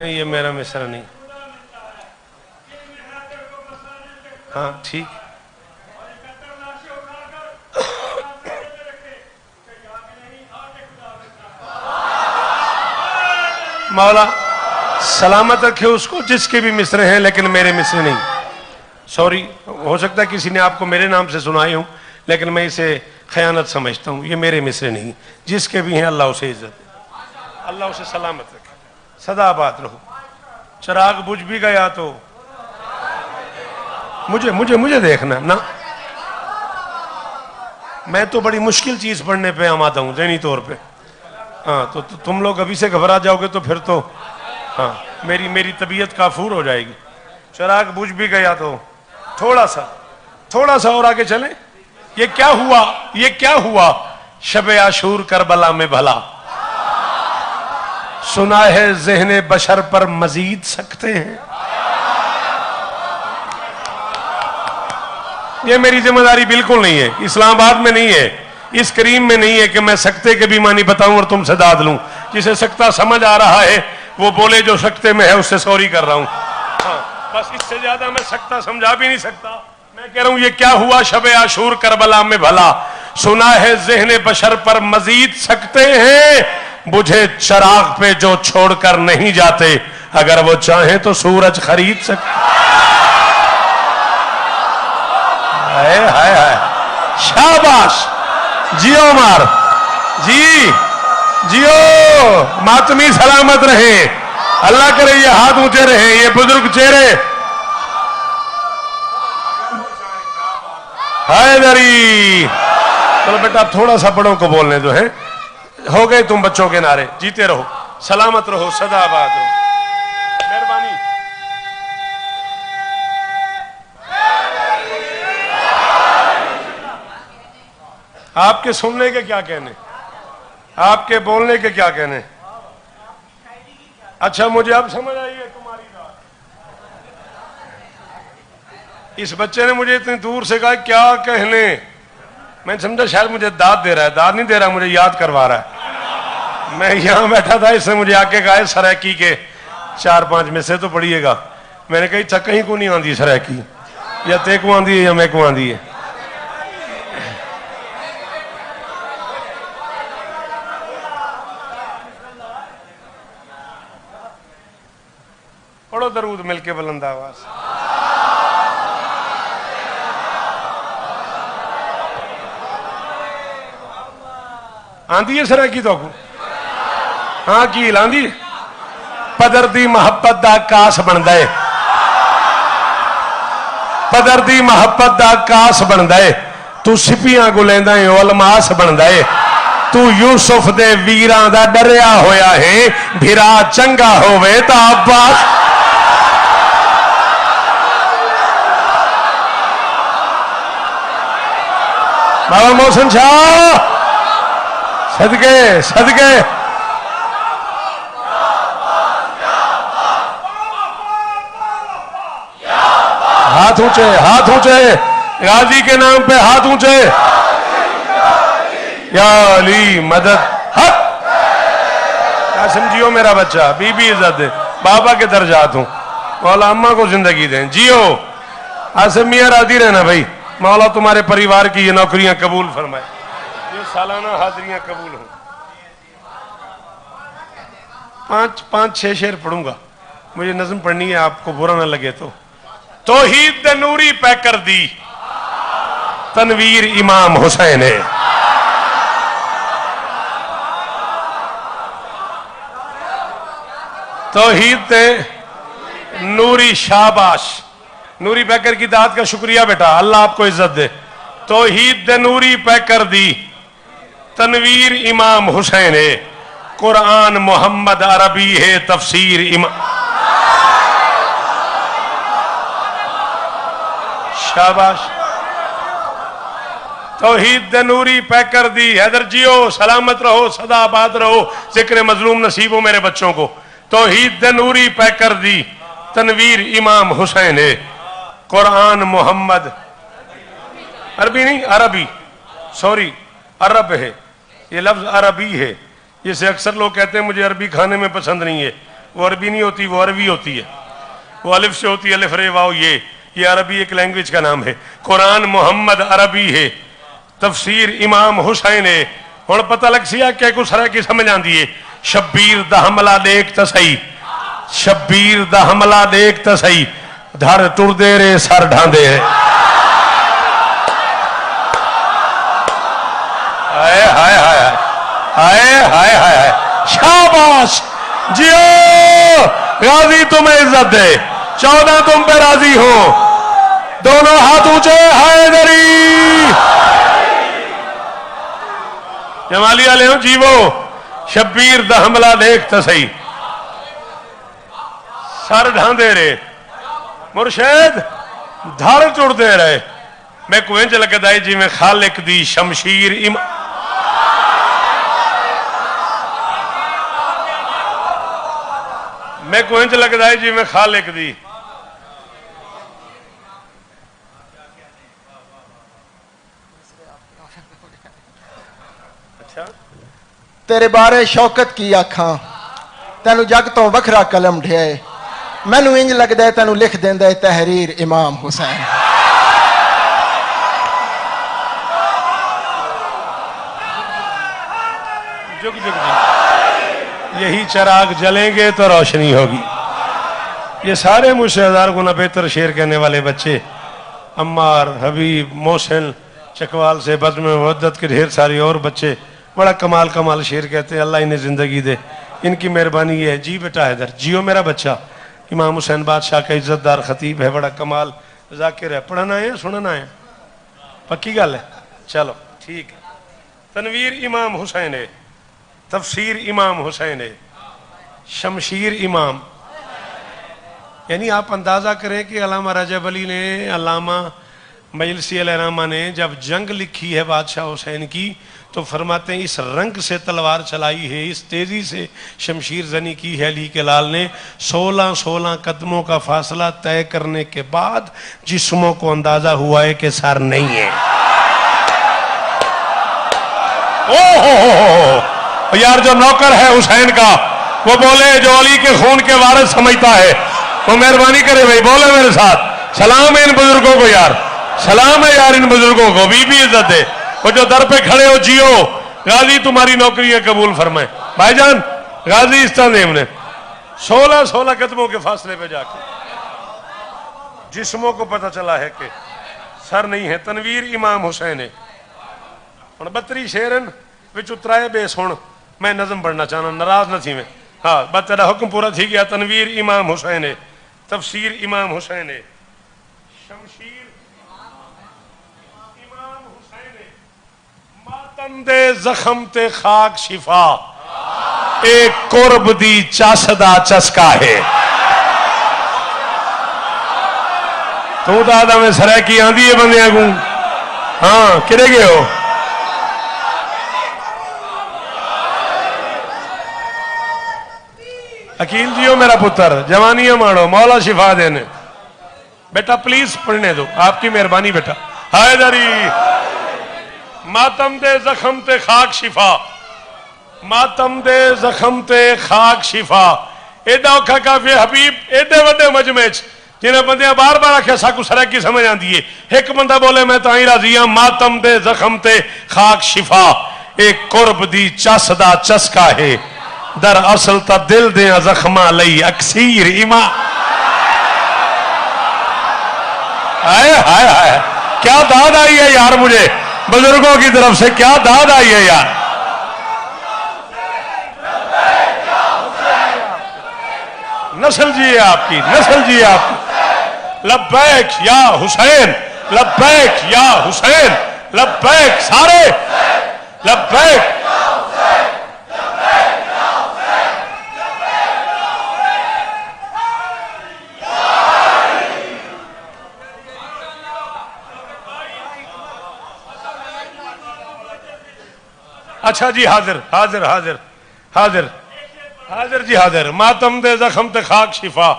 یہ میرا مصرع نہیں. ہاں ٹھیک. مولا سلامت رکھے اس کو جس کے بھی مصرع ہیں لیکن میرے مصرع نہیں. سوری، ہو سکتا ہے کسی نے آپ کو میرے نام سے سنائے ہوں لیکن میں اسے خیانت سمجھتا ہوں. یہ میرے مصرع نہیں، جس کے بھی ہیں اللہ اسے عزت دے، اللہ اسے سلامت رکھے، سدا آباد رہو. چراغ بجھ بھی گیا تو مجھے دیکھنا نا. میں تو بڑی مشکل چیز پڑھنے پہ آمادہ ہوں ذہنی طور پہ. ہاں تو تم لوگ ابھی سے گھبرا جاؤ گے تو پھر تو ہاں میری طبیعت کافور ہو جائے گی. چراغ بجھ بھی گیا تو تھوڑا سا اور آگے چلیں. یہ کیا ہوا شب عاشور کربلا میں بھلا، سنا ہے ذہن بشر پر مزید سکتے ہیں. یہ میری ذمہ داری بالکل نہیں ہے، اسلام آباد میں نہیں ہے، اس کریم میں نہیں ہے کہ میں سکتے کے بھی معنی بتاؤں اور تم سے داد لوں. جسے سکتا سمجھ آ رہا ہے وہ بولے، جو سکتے میں ہے اس سے سوری کر رہا ہوں. ہاں بس اس سے زیادہ میں سکتا سمجھا بھی نہیں سکتا. میں کہہ رہا ہوں یہ کیا ہوا شب عاشور کربلا میں بھلا، سنا ہے ذہن بشر پر مزید سکتے ہیں. بجھے چراغ پہ جو چھوڑ کر نہیں جاتے، اگر وہ چاہیں تو سورج خرید سکتے. ہائے شاباش، جیو مار جی، جیو ماتمی سلامت رہے. اللہ کرے یہ ہاتھ اونچے رہے، یہ بزرگ چہرے. حیدری چلو بیٹا تھوڑا سا بڑوں کو بولنے دو. ہے ہو گئے تم بچوں کے نعرے. جیتے رہو، سلامت رہو، سدا آباد رہو. مہربانی. آپ کے سننے کے کیا کہنے، آپ کے بولنے کے کیا کہنے. اچھا مجھے اب سمجھ آئی ہے تمہاری بات. اس بچے نے مجھے اتنی دور سے کہا کیا کہنے، میں سمجھا شاید مجھے داد دے رہا ہے. داد نہیں دے رہا، مجھے یاد کروا رہا ہے. میں یہاں بیٹھا تھا، اس نے مجھے آ کے کہا سرائکی کے 4-5 میں سے تو پڑھیے گا. میں نے کہا کہیں کو نہیں آندی سرائکی، یا تے کو آندی ہے یا میں کو آندی ہے. پڑھو درود مل کے بلند آواز. آندی ہے سرائکی تو کو ہاں کی لاندی پدر دی محبت دا کاس بندا ہے، پدر دی محبت دا کاس بندا ہے. تو سپیاں گلیندا ہے الماس بندا ہے. تو یوسف دے ویراں دا ڈریا ہویا ہے، بھرا چنگا ہووے تا عباس. بابا محسن شاہ صدقے ہاتھ اونچے غازی کے نام پہ ہاتھ اونچے. یا علی مدد. کیا سمجھیو میرا بچہ، بی بی عزت دے، بابا کے درجات ہوں. مولا اماں کو زندگی دیں. جیو آسم میاں راضی رہنا بھائی. مولا تمہارے پریوار کی یہ نوکریاں قبول فرمائے، یہ سالانہ حاضریاں قبول ہوں. 5-6 شعر پڑھوں گا، مجھے نظم پڑھنی ہے، آپ کو برا نہ لگے تو. توحید دے نوری پہ کر دی تنویر امام حسین ہے. توحید دے نوری، شاباش. نوری پیکر کی دعات کا شکریہ بیٹا، اللہ آپ کو عزت دے. توحید دے نوری پہ کر دی تنویر امام حسین ہے. قرآن محمد عربی ہے، تفسیر امام. شاباش. توحید دے نوری پہ کر دی. حیدر جیو سلامت رہو، سدا آباد رہو، ذکر مظلوم نصیب ہو میرے بچوں کو. توحید دے نوری پہ کر دی تنویر امام حسین ہے. قرآن محمد عربی نہیں، عربی، سوری عرب ہے، یہ لفظ عربی ہے. جسے اکثر لوگ کہتے ہیں مجھے عربی کھانے میں پسند نہیں ہے، وہ عربی نہیں ہوتی، وہ عربی ہوتی ہے، وہ الف سے ہوتی ہے، الف رے واو یہ عربی ایک لینگویج کا نام ہے۔ قرآن محمد عربی ہے، تفسیر امام حسین ہے۔ ہوں پتہ لگ سیا کہ کچھ رہ کی سمجھ آندی ہے۔ شبیر دا حملہ دیکھ تا صحیح، شبیر دا حملہ دیکھ تا صحیح، دھر ٹر دے رے سر ڈھاندے رے۔ ہائے ہائے ہائے ہائے ہائے ہائے، شاباش جیو، غازی تمہیں عزت دے، 14 تم پہ راضی ہو، دونوں ہاتھ اونچے، حیدری جمالی والے ہوں جیو۔ شبیر دا حملہ دیکھ تا صحیح، سر ڈھاندے رے، مرشد دھر ٹر دے رہے۔ میں کوئیں چ لگتا ہے جی میں خالق دی شمشیر میں کوئیں چ لگتا ہے جی میں خالق دی تیرے بارے شوکت کی آکھاں، تینو جگ تو وکھرا قلم ڈھائے، مینو انج لگدا ہے تینو لکھ دیندا ہے تحریر امام حسین۔ جگ جگ جگ، یہی چراغ جلیں گے تو روشنی ہوگی۔ یہ سارے مجھ سے 1000 گنا بہتر شعر کہنے والے بچے، عمار، حبیب، محسن چکوال سے، بزم مودت کے ڈھیر ساری اور بچے بڑا کمال کمال شعر کہتے ہیں۔ اللہ انہیں زندگی دے، ان کی مہربانی ہے۔ جی بیٹا حیدر، جیو میرا بچہ، امام حسین بادشاہ کا عزت دار خطیب ہے، بڑا کمال ذاکر ہے۔ پڑھنا ہے سننا ہے؟ پکی گل ہے، چلو ٹھیک ہے۔ تنویر امام حسین ہے، تفسیر امام حسین ہے، شمشیر امام، یعنی آپ اندازہ کریں کہ علامہ رجب علی نے، علامہ مجلسی علیہ الرحمہ نے جب جنگ لکھی ہے بادشاہ حسین کی تو فرماتے ہیں اس رنگ سے تلوار چلائی ہے، اس تیزی سے شمشیر زنی کی ہے علی کے لال نے، 16 قدموں کا فاصلہ طے کرنے کے بعد جسموں کو اندازہ ہوا ہے کہ سر نہیں ہے۔ یار جو نوکر ہے حسین کا وہ بولے، جو علی کے خون کے وارث سمجھتا ہے وہ مہربانی کرے بھائی بولے میرے ساتھ، سلام ہے ان بزرگوں کو یار، سلام ہے یار ان بزرگوں کو، بھی عزت ہے۔ وہ جو در پہ کھڑے ہو جیو، غازی تمہاری نوکریاں قبول فرمائے۔ بھائی جان غازی استنزیم نے 16 قدموں کے فاصلے پہ جا کے جسموں کو پتہ چلا ہے کہ سر نہیں ہے۔ تنویر امام حسین ہے۔ 32 شیرن وچ اترائے بے سن، میں نظم پڑھنا چاہنا، ناراض نہ تھی میں، ہاں بس تیرا حکم پورا تھی گیا۔ تنویر امام حسین ہے، تفسیر امام حسین ہے، شمشیر امام حسین ہے، ماتم دے زخم تے خاک شفا، ایک قرب دی چاسدہ چسکا ہے۔ تو دادا میں سرائے کی آندھی ہے بندے آگوں، ہاں کدے گئے ہو؟ عقیل جیو میرا پتر، جوانیاں مانو، مولا شفا دینے۔ بیٹا پلیز پڑھنے دو، آپ کی مہربانی بیٹا۔ حیدری ماتم دے زخم تے خاک شفا، ماتم دے زخم تے خاک شفا، ایڈا اوکھا کافی حبیب ایڈے وڈے مجمع چ جنہیں بندیاں بار بار آکھے ساکو سرکی سمجھ آندی ہے، ایک بندہ بولے میں تائیں راضی ہوں، ماتم دے زخم تے خاک شفا، ایک قرب دی چاسدہ چسکا ہے، در اصل تا دل دیاں زخماں لئی اکسیر ایمان۔ آئے ہائے ہائے، کیا داد آئی ہے یار، مجھے بزرگوں کی طرف سے کیا داد آئی ہے یار۔ نسل جی ہے آپ کی، نسل جی ہے آپ کی۔ لبیک یا حسین، لبیک یا حسین، لبیک سارے لبیک۔ اچھا جی، حاضر حاضر حاضر حاضر حاضر جی حاضر۔ ماتم دے زخم تے خاک شفا،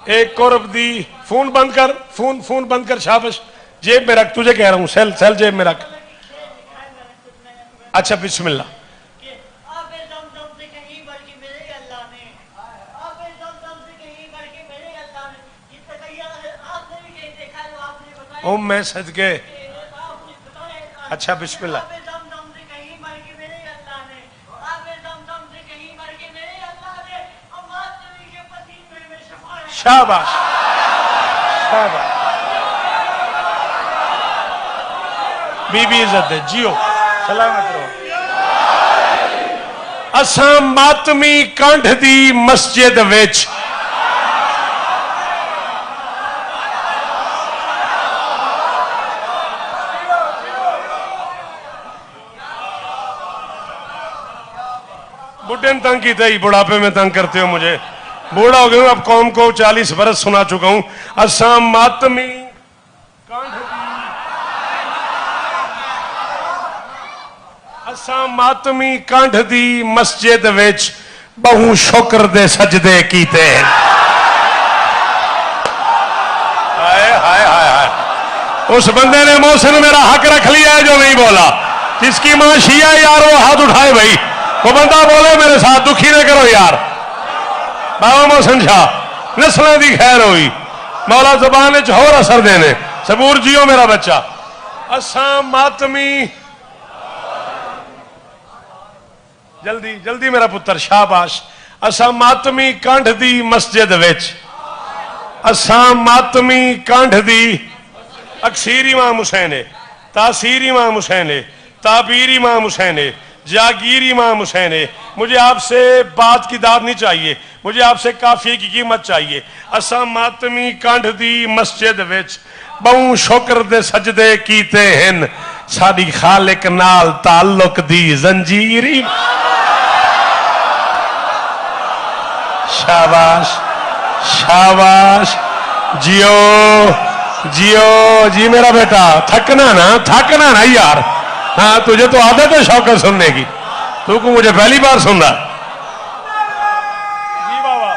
ایک قرب دی، فون بند کر، فون بند کر، شابش جیب میں رکھ، تجھے کہہ رہا ہوں، سیل جیب میں رکھ۔ اچھا بسم اللہ۔ ओ मैं सदके। अच्छा बिस्मिल्लाह। शाबाश शाबाश, बीबी इज्जत दे, जियो सलामत रहो। असां मातमी कंठ दी मस्जिद विच बुढ़े ने तंग किया ही, बुढ़ापे में तंग करते हो मुझे, बूढ़ा हो गया हूं, अब कौम को 40 बरस सुना चुका हूं। असां मातमी कंठ दी, असां मातमी कंठ दी मस्जिद विच बहु शुक्र दे सजदे कीते। हाय हाय हाय हाय, उस बंदे ने मोहसिन मेरा हक रख लिया है जो नहीं बोला। जिसकी मां शिया यार वो हाथ उठाए भाई, वो बंदा बोले मेरे साथ, दुखी न करो यार। बाबा मोहसिन शाह नस्लों की खैर हुई, मौला जुबान च होर असर देने। सबूर जियो मेरा बच्चा। असां मातमी, जल्दी जल्दी मेरा पुत्र, शाबाश। असां मातमी कंठ दी मस्जिद विच, असां मातमी कंठ दी, अक्सीर इमाम हुसैन है, तासीर इमाम हुसैन है, ताबीर इमाम हुसैन है, जागीर इमाम हुसैन है। मुझे आपसे बात की दाद नहीं चाहिए, मुझे आपसे काफी की कीमत चाहिए। असा मातमी कंठ दी मस्जिद विच बहु शुक्र दे सजदे कीते हैं, साडी खालिक नाल ताल्लुक दी जंजीरी। शाबाश शाबाश, जियो जियो जी मेरा बेटा, थकना ना यार। हाँ तुझे तो आदत है शौकत सुनने की, तू को मुझे पहली बार सुन रहा। जी बाबा,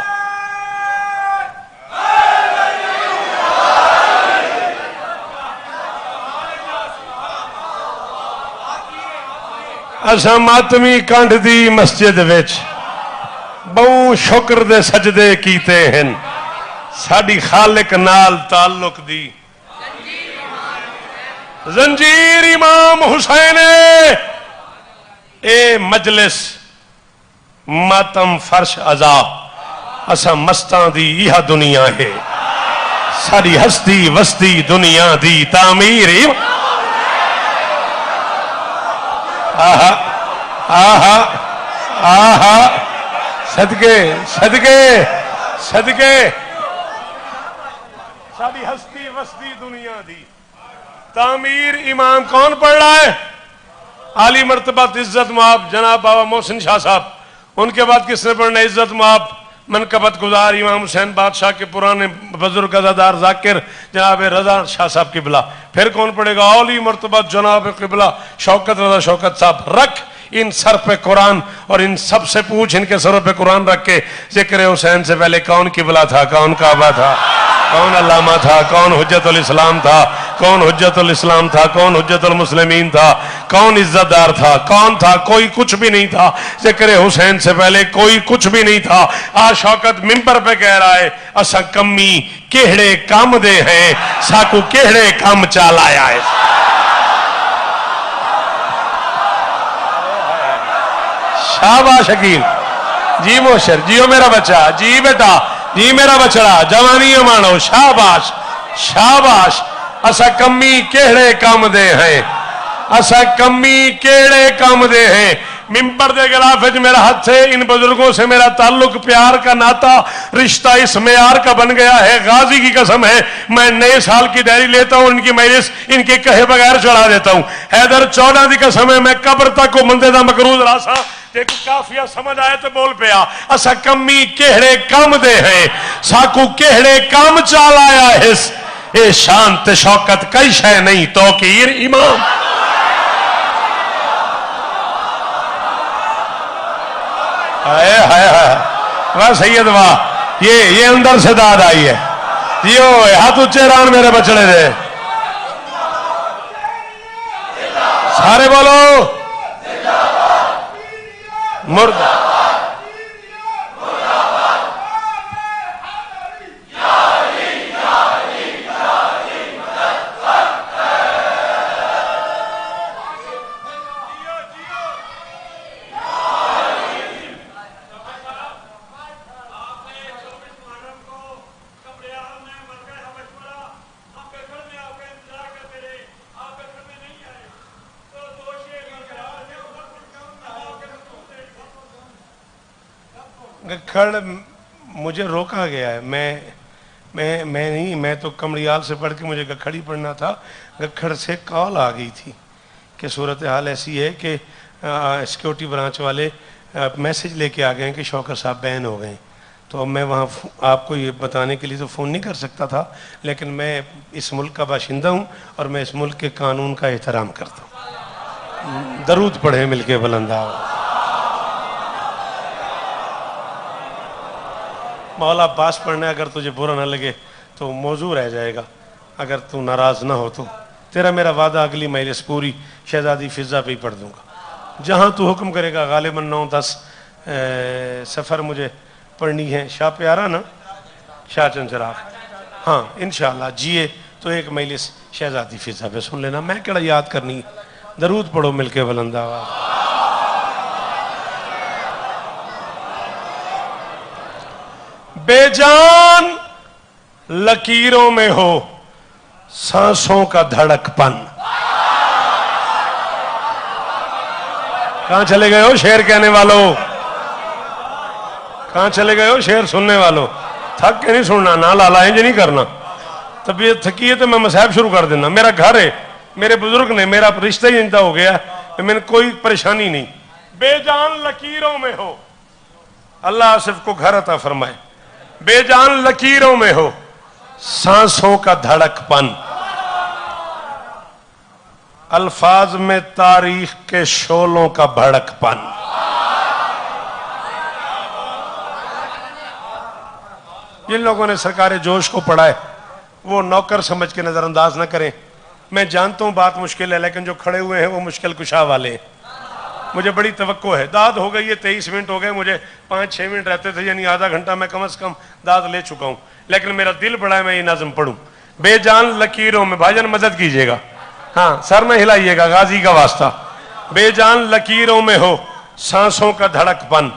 असां मातमी कंठ दी मस्जिद विच बहु शुक्र दे सजदे कीते हैं, साडी खालिक नाल ताल्लुक दी जंजीर इमाम हुसैन। ए मजलिस मातम फर्श अजा, असा मस्तां दी यह दुनिया है, सारी हस्ती वस्ती दुनिया दी तामीर। आहा आहा आहा, सदके सदके सदके, सारी हस्ती वस्ती दुनिया दी तामीर। इमाम कौन पढ़ रहा है? आली मर्तबत इज्जत मुआब जनाब बाबा मोहसिन शाह साहब। उनके बाद किसने पढ़ना? इज्जत मुआब मनकबत गुजार इमाम हुसैन बादशाह के पुराने बुजुर्ग अज़ादार जाकिर जनाब रजा शाह साहब किबला। फिर कौन पढ़ेगा? आली मर्तबत जनाब किबला शौकत रजा शौकत साहब। रख इन सर पे कुरान और इन सब से पूछ, इनके सरों पे कुरान रख के जिक्र हुसैन से पहले कौन किबला था, कौन काबा था, कौन अल्लामा था, कौन हुज्जतुल इस्लाम था, कौन हुज्जतुल इस्लाम था, कौन हुज्जतुल मुस्लिमीन था, कौन इज्जतदार था, कौन था? कोई कुछ भी नहीं था। जिक्र हुसैन से पहले कोई कुछ भी नहीं था। आज शौकत मिंबर पे कह रहा है असा कमी केहड़े काम दे हैं, साकू केहड़े काम चालाया है। शाबाश शकील जी, मोशर जियो मेरा बच्चा, जी बेटा जी मेरा बछड़ा, जवानी मानो। शाबाश शाबाश। असा कमी केहड़े काम दे हैं, असा कमी केहड़े काम दे हैं। मिंबर दे गिलाफ मेरा हाथ है, इन बुजुर्गों से मेरा ताल्लुक प्यार का नाता रिश्ता इस मेयार का बन गया है। गाजी की कसम है, मैं नए साल की डायरी लेता हूं, इनकी मजलिस इनके कहे बगैर चढ़ा देता हूं। हैदर 14 की कसम है, मैं कब्र तक को बंदे का मकरूज रासा काफिया समझ आए तो बोल पिया। असा कमी केहड़े काम दे हैं, साकू केहड़े काम चाल आया है। ए शांत शौकत कई शय नहीं तो कीर इमाम। हाय हाय हाय, वाह सैयद वाह, ये अंदर से दाद आई है। जियो हाथ ऊंचे रान मेरे बचड़े दे, सारे बोलो मुर्दा। گکھڑ مجھے روکا گیا ہے، میں نہیں، میں تو کمڑیال سے پڑھ کے مجھے گکھڑی پڑھنا تھا. گکھڑ سے کال آ گئی تھی کہ صورتحال ایسی ہے کہ سیکورٹی برانچ والے میسج لے کے آ گئے ہیں کہ شوکت صاحب بین ہو گئے. تو اب میں وہاں آپ کو یہ بتانے کے لیے تو فون نہیں کر سکتا تھا، لیکن میں اس ملک کا باشندہ ہوں اور میں اس ملک کے قانون کا احترام کرتا ہوں. درود پڑھیں مل کے بلند آواز. مولا عباس پڑھنا ہے، اگر تجھے برا نہ لگے تو موضوع رہ جائے گا، اگر تو ناراض نہ ہو تو. تیرا میرا وعدہ اگلی مجلس پوری شہزادی فضا پہ ہی پڑھ دوں گا، جہاں تو حکم کرے گا. غالباً 9-10 سفر مجھے پڑھنی ہے. شاہ پیارا نا، شاہ چند چراغ، ہاں انشاءاللہ جیے تو ایک مجلس شہزادی فضا پہ سن لینا. میں کیڑا یاد کرنی. درود پڑھو مل کے بلند آواز. بے جان لکیروں میں ہو سانسوں کا دھڑک پن. کہاں چلے گئے ہو شعر کہنے والوں؟ کہاں چلے گئے ہو شعر سننے والوں؟ تھک کے نہیں سننا، نہ لالا انج نہیں کرنا. طبیعت تھکی ہے تو میں مصاحب شروع کر دینا. میرا گھر ہے، میرے بزرگ نے، میرا رشتہ ہی انتا ہو گیا، میں نے کوئی پریشانی نہیں. بے جان لکیروں میں ہو، اللہ آصف کو گھر عطا فرمائے. بے جان لکیروں میں ہو سانسوں کا دھڑک پن، الفاظ میں تاریخ کے شعلوں کا بھڑک پن. جن لوگوں نے سرکار جوش کو پڑھا ہے وہ نوکر سمجھ کے نظر انداز نہ کریں. میں جانتا ہوں بات مشکل ہے، لیکن جو کھڑے ہوئے ہیں وہ مشکل کشا والے ہیں. مجھے بڑی توقع ہے. داد ہو گئی ہے، 23 منٹ ہو گئے، مجھے 5-6 منٹ رہتے تھے، یعنی آدھا گھنٹہ میں کم از کم داد لے چکا ہوں. لیکن میرا دل بڑا ہے میں یہ نظم پڑھوں. بے جان لکیروں میں، بھائی جان مدد کیجئے گا، ہاں سر نہ ہلائیے گا، غازی کا واسطہ. بے جان لکیروں میں ہو سانسوں کا دھڑک پن،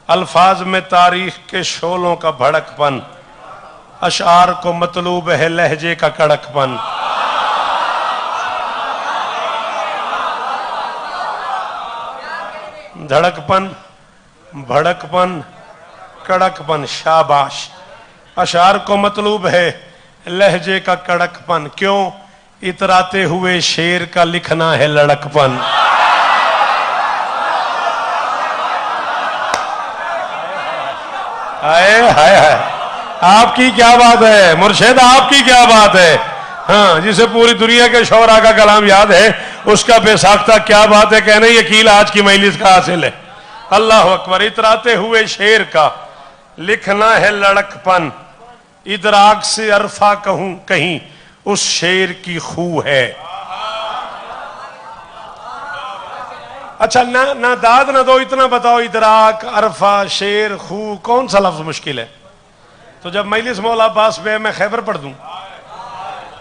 الفاظ میں تاریخ کے شعلوں کا بھڑک پن، اشعار کو مطلوب ہے لہجے کا کڑک پن. دھڑک پن، بھڑک پن، کڑک پن، شاباش. اشعار کو مطلوب ہے لہجے کا کڑک پن، کیوں؟ اتراتے ہوئے شیر کا لکھنا ہے لڑک پن. ہائے ہائے ہائے، آپ کی کیا بات ہے مرشد، آپ کی کیا بات ہے. ہاں جسے پوری دنیا کے شعراء کا کلام یاد ہے اس کا بے ساختہ کیا بات ہے کہنے یقین آج کی مجلس کا حاصل ہے. اللہ اکبر. اتراتے ہوئے شیر کا لکھنا ہے لڑک پن، ادراک سے عرفہ کہوں کہیں اس شیر کی خو ہے. اچھا نہ داد نہ دو، اتنا بتاؤ ادراک، عرفہ، شیر، خو، کون سا لفظ مشکل ہے؟ تو جب مجلس مولا عباس پہ میں خیبر پڑھ دوں.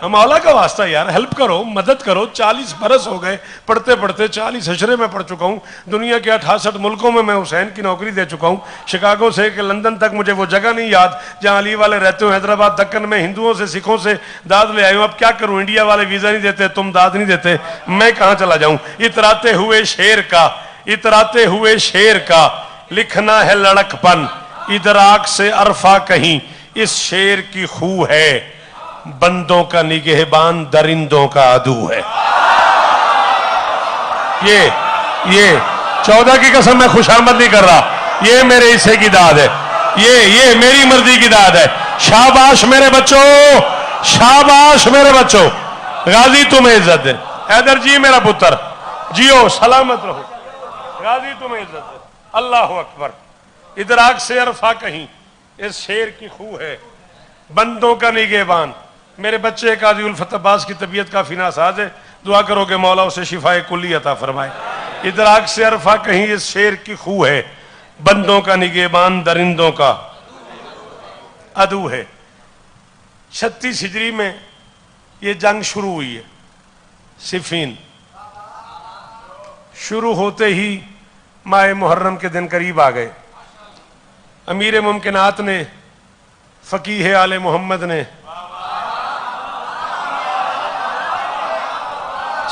مولا کا واسطہ یار ہیلپ کرو، مدد کرو. 40 برس ہو گئے پڑھتے پڑھتے، 40 حشرے میں پڑھ چکا ہوں. دنیا کے 68 ملکوں میں حسین کی نوکری دے چکا ہوں. شکاگو سے کہ لندن تک مجھے وہ جگہ نہیں یاد جہاں علی والے رہتے ہو. حیدرآباد دکن میں ہندوؤں سے سکھوں سے داد لے آئے ہوں. اب کیا کروں، انڈیا والے ویزا نہیں دیتے، تم داد نہیں دیتے، میں کہاں چلا جاؤں. اتراتے ہوئے شیر کا، اتراتے ہوئے شیر کا لکھنا ہے لڑک پن، ادراک سے عرفہ کہیں اس شیر کی خو ہے، بندوں کا نگہبان درندوں کا عدو ہے. یہ 14 کی قسم میں خوشامد نہیں کر رہا، یہ میرے حصے کی داد ہے، یہ میری مرضی کی داد ہے. شاباش میرے بچوں، شاباش میرے بچوں. غازی تمہیں عزت ہے. حیدر جی میرا پتر جیو سلامت رہو. غازی تمہیں عزت ہے. اللہ اکبر. ادراک سے عرفہ کہیں اس شیر کی خو ہے، بندوں کا نگہبان. میرے بچے قاضی الفت عباس کی طبیعت کافی ناساز ہے، دعا کرو کہ مولا اسے شفاء کلی عطا فرمائے. ادراک سے عرفہ کہیں اس شیر کی خو ہے، بندوں کا نگہبان درندوں کا عدو ہے. 36 ہجری میں یہ جنگ شروع ہوئی ہے. صفین شروع ہوتے ہی ماہ محرم کے دن قریب آ گئے. امیر ممکنات نے، فقیہ آل محمد نے،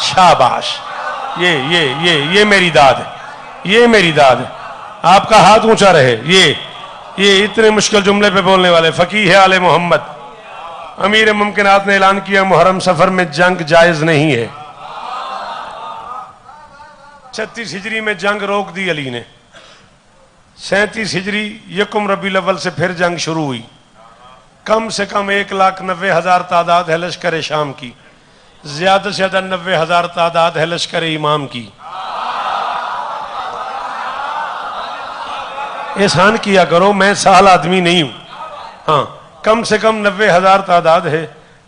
شاباش، یہ میری داد ہے، یہ میری داد ہے. آپ کا ہاتھ اونچا رہے. ये इतने मुश्किल जुमले पे बोलने वाले फकीह है आले मोहम्मद, अमीर मुमकिनात ने ऐलान किया मुहर्रम सफर में जंग जायज नहीं है। 36 हिजरी में जंग रोक दी अली ने, 37 हिजरी यकुम रबीउल अव्वल से फिर जंग शुरू हुई। कम से कम 1,90,000 तादाद है लश्कर शाम की, ज्यादा से ज्यादा 90,000 तादाद है लश्कर इमाम की। एहसान किया करो, मैं साल आदमी नहीं हूं। हाँ, कम से कम 90,000 तादाद है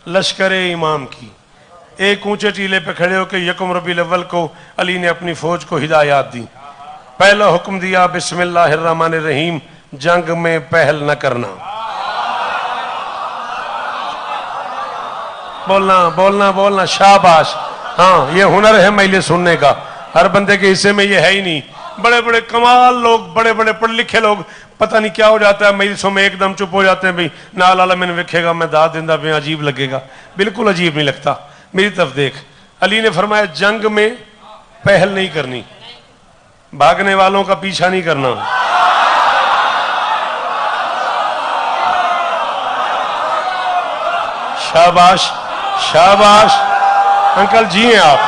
लश्कर इमाम की। एक ऊंचे टीले पे खड़े होकर यकुम रबीउल अव्वल को अली ने अपनी फौज को हिदायत दी। पहला हुक्म दिया बिस्मिल्लाहिर्रहमानिर्रहीम, जंग में पहल न करना। बोलना बोलना बोलना, शाबाश। हाँ, ये हुनर है मैले सुनने का, हर बंदे के हिस्से में ये है ही नहीं। बड़े बड़े कमाल लोग, बड़े बड़े पढ़े लिखे लोग, पता नहीं क्या हो जाता है मजलिसों में एकदम चुप हो जाते हैं। भाई नाल आला मैंने वेखेगा, मैं दाद दिंदा पे अजीब लगेगा। बिल्कुल अजीब नहीं लगता, मेरी तरफ देख। अली ने फरमाया जंग में पहल नहीं करनी, भागने वालों का पीछा नहीं करना। शाबाश शाबाश। अंकल जी हैं आप,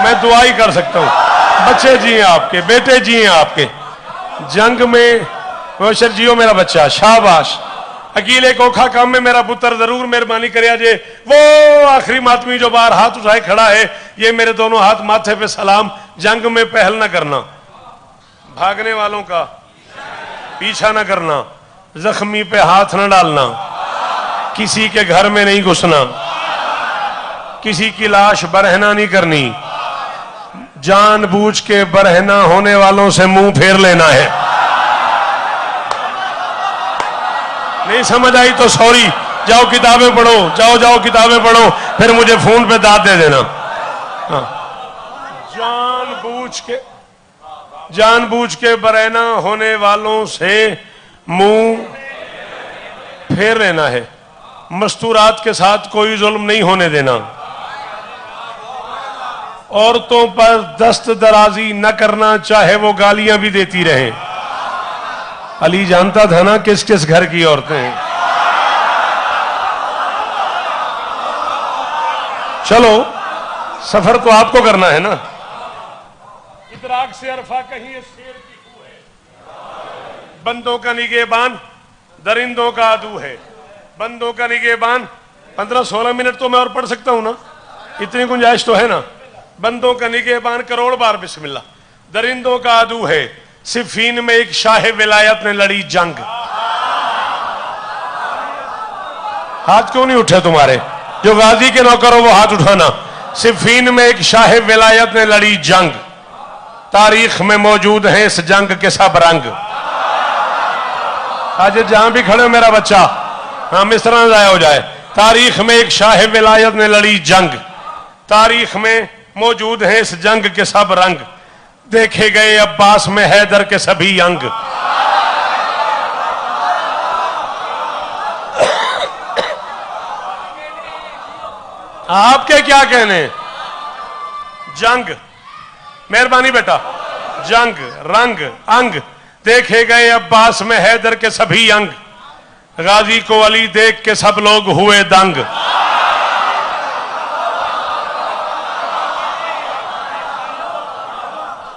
मैं दुआ ही कर सकता हूं। बच्चे जी हैं आपके, बेटे जी हैं आपके। जंग में वशर जियो मेरा बच्चा, शाबाश। अकीले कोखा काम में मेरा पुत्र जरूर मेहरबानी करे जे। वो आखिरी मातमी जो बाहर हाथ उठाए खड़ा है, ये मेरे दोनों हाथ माथे पे सलाम। जंग में पहल न करना, भागने वालों का पीछा न करना, जख्मी पे हाथ न डालना, किसी के घर में नहीं घुसना, किसी की लाश बरहना नहीं करनी, जानबूझ के बरहना होने वालों से मुंह फेर लेना है। नहीं समझ आई तो सॉरी, जाओ किताबें पढ़ो, जाओ जाओ किताबें पढ़ो, फिर मुझे फोन पे दाद दे देना। हाँ। जानबूझ के बरहना होने वालों से मुंह फेर लेना है। मस्तूरात के साथ कोई जुल्म नहीं होने देना। औरतों पर दस्त दराजी न करना, चाहे वो गालियां भी देती रहे। अली जानता था ना किस किस घर की औरतें हैं। चलो सफर तो आपको करना है ना। इदराक से अरफा कहीं शेर की खू है, बंदों का निगहबान दरिंदों का आदू है। बंदों का निगहबान 15-16 मिनट तो मैं और पढ़ सकता हूं ना, इतनी गुंजाइश तो है ना। बंदों का निगहबान करोड़ बार बिस्मिल्लाह। दरिंदों का आदू है, सिफीन में एक शाह विलायत ने लड़ी जंग। हाथ क्यों नहीं उठे तुम्हारे? जो गाजी के नौकर हो वो हाथ उठाना। सिफीन में एक शाह विलायत ने लड़ी जंग, तारीख में मौजूद है इस जंग के सब रंग। आज जहां भी खड़े हो मेरा बच्चा, हाँ मिसरा जाया हो जाए। तारीख में एक शाह विलायत ने लड़ी जंग, तारीख में मौजूद है इस जंग के सब रंग। देखे गए अब्बास में हैदर के सभी अंग। आपके क्या कहने? जंग, मेहरबानी बेटा, जंग रंग अंग। देखे गए अब्बास में हैदर के सभी अंग, गाजी को अली देख के सब लोग हुए दंग।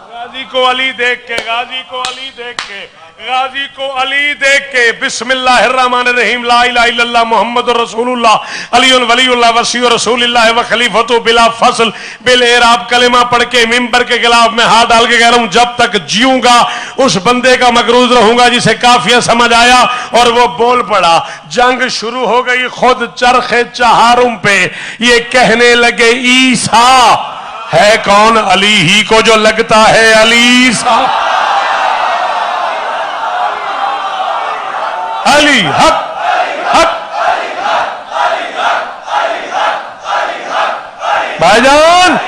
गाजी को अली देख के, गाजी को अली देख के, गाजी को अली देख के बिस्मिल्लाहिर्रहमानिर्रहीम ला इलाहा इल्लल्लाह मुहम्मदुर रसूलुल्लाह अलीउल वलीउल्लाह वसीउ रसूलिल्लाह व खलीफतु बिला फस्ल बिल एराब कलिमा पढ़ के मिंबर के खिलाफ में हाथ डाल के कह रहा हूं, जब तक जीऊंगा उस बंदे का मकरूज रहूंगा जिसे काफिया समझ आया। और वो बोल पड़ा। जंग शुरू हो गई, खुद चरखे चहारुम पे ये कहने लगे ईसा है कौन? अली ही को जो लगता है अली सा। अली हक हक। भाईजान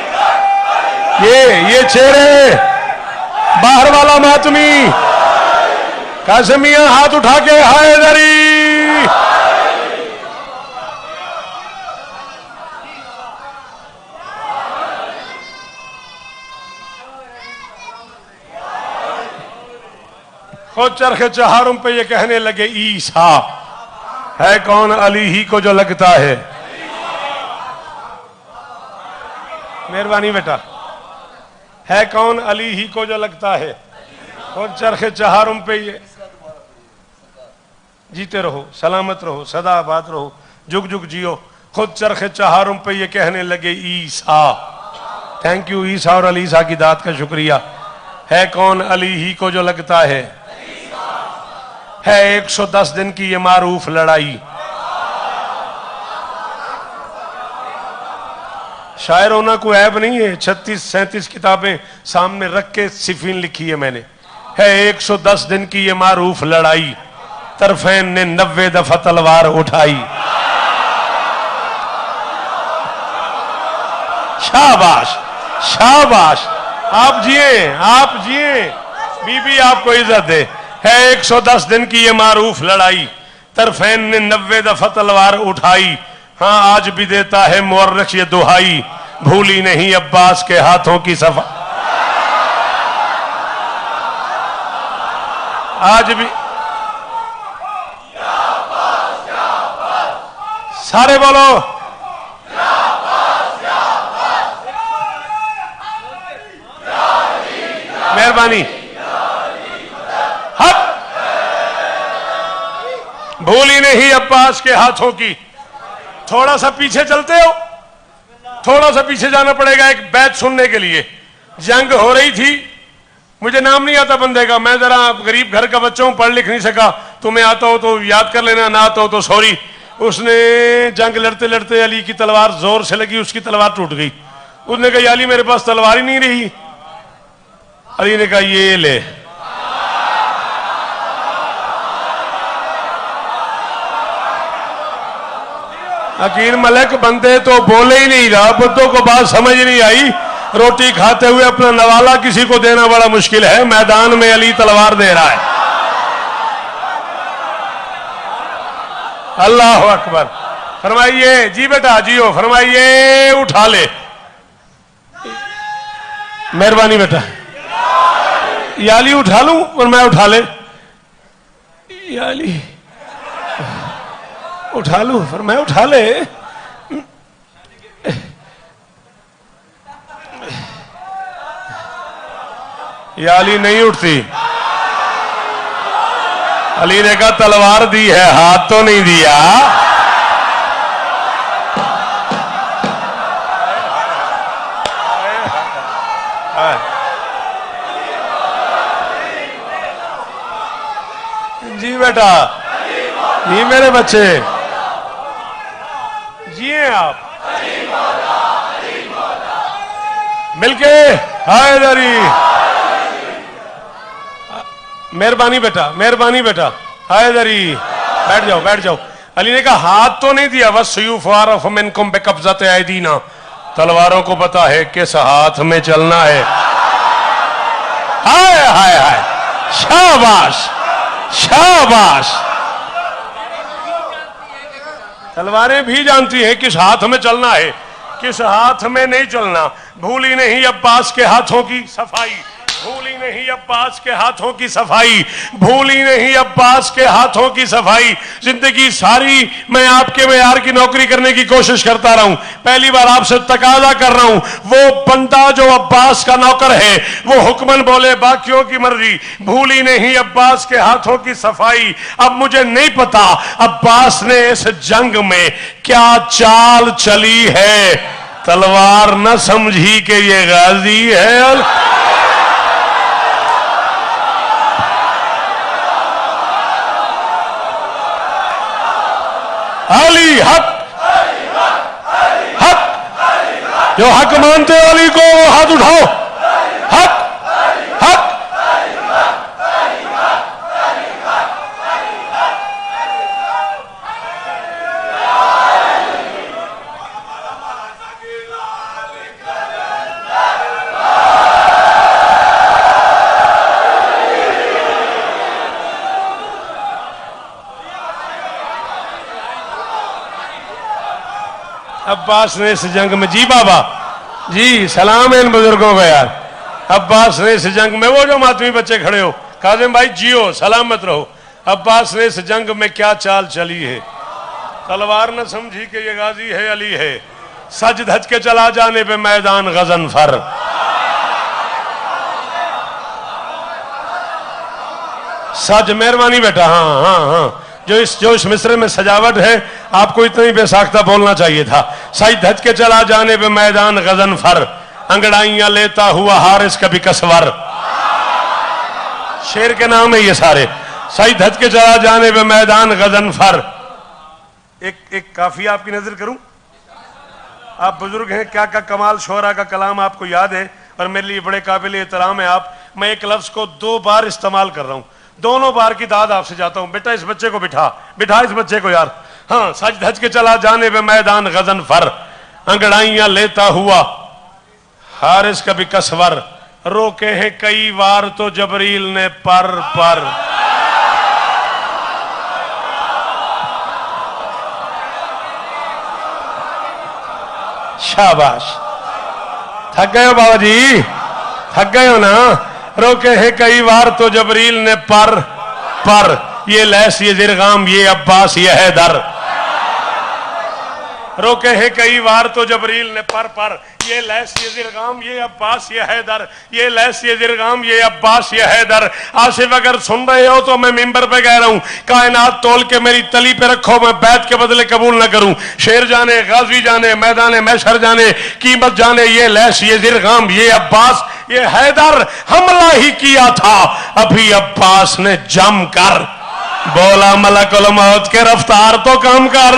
ये चेहरे बाहर वाला मातमी कासिमिया हाथ उठा के हैदरी। खुद चरखे चहारों पे ये कहने लगे ईसा है कौन अली ही को जो लगता है। मेहरबानी बेटा, है कौन अली ही को जो लगता है। खुद चरखे चहारों पे ये, जीते रहो, सलामत रहो, सदा आबाद रहो, जुग जुग जियो। खुद चरखे चहारों पे ये कहने लगे ईसा। थैंक यू ईसा और अली ईसा की दात का शुक्रिया। है कौन अली ही को जो लगता है 110 दिन की ये मारूफ लड़ाई। शायर होना कोई ऐब नहीं है। 36-37 किताबें सामने रख के सिफीन लिखी है मैंने। है 110 दिन की ये मारूफ लड़ाई, तरफैन ने 90 दफा तलवार उठाई। शाबाश शाबाश, आप जिए आप जिए, बीबी आपको इज्जत दे। है 110 दिन की ये मारूफ लड़ाई, तरफैन ने 90 दफा तलवार उठाई। हाँ आज भी देता है मुअर्रिख ये दुहाई, भूली नहीं अब्बास के हाथों की सफा। आज भी सारे बोलो मेहरबानी। हक भूली नहीं अब्बास के हाथों की। थोड़ा सा पीछे चलते हो, थोड़ा सा पीछे जाना पड़ेगा एक बैत सुनने के लिए। जंग हो रही थी, मुझे नाम नहीं आता बंदे का, मैं जरा गरीब घर का बच्चा हूं, पढ़ लिख नहीं सका, तुम्हें आता हो तो याद कर लेना, ना आता हो तो सॉरी। उसने जंग लड़ते लड़ते अली की तलवार जोर से लगी, उसकी तलवार टूट गई। उसने कहा अली मेरे पास तलवार ही नहीं रही। अली ने कहा ये ले। अकील मलिक बंदे तो बोले ही नहीं रहा, बुद्धों को बात समझ नहीं आई। रोटी खाते हुए अपना नवाला किसी को देना बड़ा मुश्किल है, मैदान में अली तलवार दे रहा है। अल्लाह अकबर। फरमाइए जी बेटा जियो, फरमाइए उठा ले। मेहरबानी बेटा, याली उठा लूं और मैं उठा ले। याली उठा लूं फिर मैं उठा ले। याली नहीं उठती। अली ने कहा तलवार दी है, हाथ तो नहीं दिया। जी बेटा, जी मेरे बच्चे, जिए आप मिलके हैदरी। मेहरबानी बेटा, मेहरबानी बेटा, हैदरी। बैठ जाओ बैठ जाओ। अली ने कहा हाथ तो नहीं दिया, बस मिनकुम बेकब्ज़त ऐदीना, तलवारों को पता है किस हाथ में चलना है। हाय हाय हाय, शाबाश शाबाश। तलवारें भी जानती हैं किस हाथ में चलना है, किस हाथ में नहीं चलना। भूली नहीं अब्बास के हाथों की सफाई, भूली नहीं अब्बास के हाथों की सफाई, भूली नहीं अब्बास के हाथों की सफाई। जिंदगी सारी मैं आपके मेयार की नौकरी करने की कोशिश करता रहा हूं, पहली बार आपसे तकाजा कर रहा हूं, वो बंदा जो अब्बास का नौकर है वो हुक्मन बोले बाकियों की मर्जी। भूली नहीं अब्बास के हाथों की सफाई। अब मुझे नहीं पता अब्बास ने इस जंग में क्या चाल चली है, तलवार न समझी कि ये गाजी है। अली हक, हक, जो हक मानते हो अली को वो हाथ उठाओ। हक हक। अब्बास ने इस जंग में, जी बाबा जी सलाम है इन बुजुर्गों को यार। अब्बास ने इस जंग में, वो जो मातमी बच्चे खड़े हो काजिम भाई जियो, सलामत रहो। अब्बास ने इस जंग में क्या चाल चली है, तलवार न समझी कि ये गाजी है अली है, सज धज के चला जाने पे मैदान गजनफर। सज मेहरबानी बेटा, हाँ हाँ हाँ, जो इस मिस्र में सजावट है आपको इतना ही बेसाख्ता बोलना चाहिए था। सज धज के चला जाने पे मैदान गजनफर, अंगड़ाइयां लेता हुआ हारिस कभी कसवर। शेर के नाम है ये सारे। सज धज के चला जाने पे मैदान गजनफर। एक काफी आपकी नजर करूं, आप बुजुर्ग हैं, क्या क्या कमाल शोरा का कलाम आपको याद है और मेरे लिए बड़े काबिल एहतराम है आप। मैं एक लफ्ज को 2 बार इस्तेमाल कर रहा हूं, दोनों बार की दाद आपसे जाता हूं। बेटा इस बच्चे को बिठा इस बच्चे को यार। हाँ, सज धज के चला जाने पे मैदान गजनफर, अंगड़ाइयां लेता हुआ हारिस कभी कसवर। रोके हैं कई बार तो जबरील ने पर शाबाश। थक गए हो बाबा जी, थक गए हो ना। रोके हैं कई बार तो जबरील ने पर ये लैस ये जिरगाम ये अब्बास ये हैदर। रोके हैं कई बार तो जबरील ने पर ये लैस ये जिरगाम ये अब्बास ये हैदर, ये लैस ये जिरगाम ये अब्बास ये हैदर। आसिफ अगर सुन रहे हो तो मैं मिंबर पे कह रहा हूं, कायनात तोल के मेरी तली पे रखो, मैं बैत के बदले कबूल न करूं। शेर जाने, गाजी जाने, मैदान मैशर जाने, कीमत जाने, ये लैस ये जिरगाम ये अब्बास ये हैदर। हमला ही किया था अभी अब्बास ने जम कर, बोला मलकुल मौत के रफ्तार तो कम कर।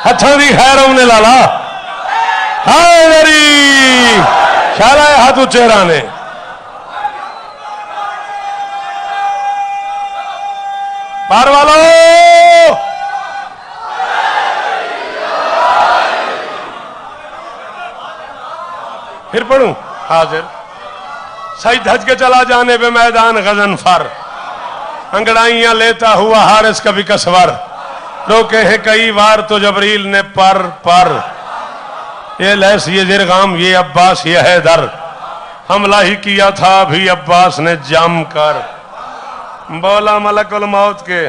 अच्छा भी खैर हमने लाला, हाय मेरी शाला हाथ चेहरा ने। बार वालों फिर पढ़ूं। हाजिर। सज धज के चला जाने पे मैदान गजनफर, अंगड़ाइयां लेता हुआ हारिस कभी कसवर। रोके हैं कई बार तो जबरील ने पर ये लैस ये जिरगाम ये अब्बास ये हैदर। हमला ही किया था भी अब्बास ने जम कर, बोला मलकुल मौत के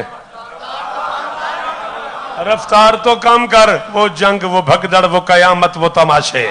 रफ्तार तो कम कर। वो जंग वो भगदड़ वो कयामत वो तमाशे।